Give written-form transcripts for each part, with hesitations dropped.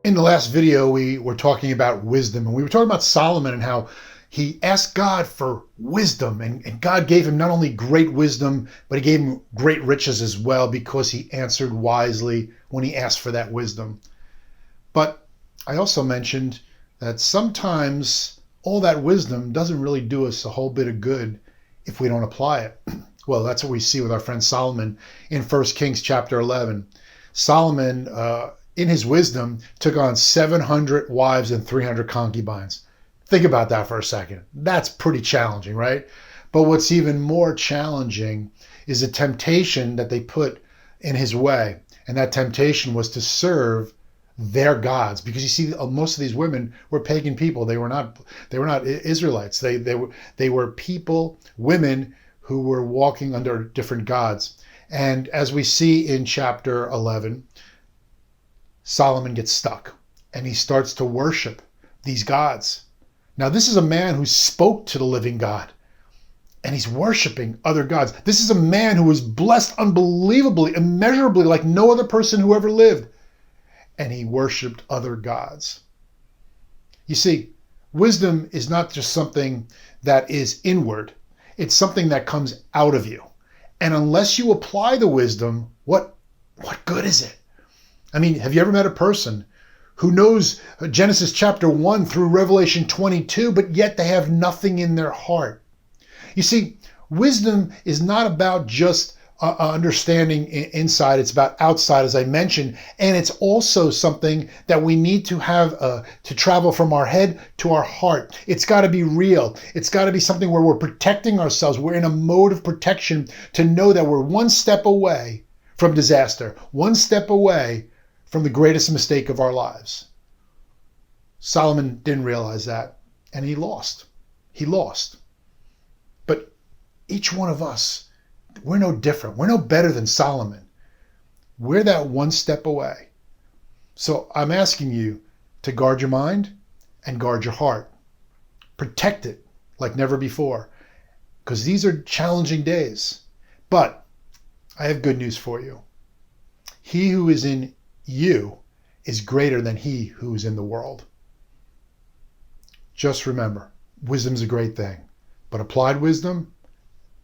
In the last video, we were talking about wisdom, and we were talking about Solomon and how he asked God for wisdom, and God gave him not only great wisdom, but he gave him great riches as well, because he answered wisely when he asked for that wisdom. But I also mentioned that sometimes all that wisdom doesn't really do us a whole bit of good if we don't apply it. Well, that's what we see with our friend Solomon in 1 Kings chapter 11. Solomon, in his wisdom, took on 700 wives and 300 concubines. Think about that for a second. That's pretty challenging, right? But what's even more challenging is the temptation that they put in his way. And that temptation was to serve their gods, because you see, most of these women were pagan people. They were not Israelites. They were people, women who were walking under different gods. And as we see in chapter 11, Solomon gets stuck and he starts to worship these gods. Now, this is a man who spoke to the living God, and he's worshiping other gods. This is a man who was blessed unbelievably, immeasurably, like no other person who ever lived, and he worshiped other gods. You see, wisdom is not just something that is inward. It's something that comes out of you. And unless you apply the wisdom, what good is it? I mean, have you ever met a person who knows Genesis chapter 1 through Revelation 22, but yet they have nothing in their heart? You see, wisdom is not about just understanding inside. It's about outside, as I mentioned. And it's also something that we need to have to travel from our head to our heart. It's got to be real. It's got to be something where we're protecting ourselves. We're in a mode of protection to know that we're one step away from disaster, one step away from the greatest mistake of our lives. Solomon didn't realize that, and he lost. He lost. But each one of us, we're no different. We're no better than Solomon. We're that one step away. So I'm asking you to guard your mind and guard your heart. Protect it like never before, because these are challenging days. But I have good news for you. He who is in you is greater than he who is in the world. Just remember, wisdom's a great thing, but applied wisdom,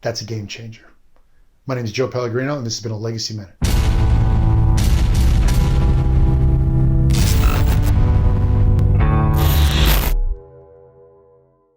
that's a game changer. My name is Joe Pellegrino, and this has been a Legacy Minute.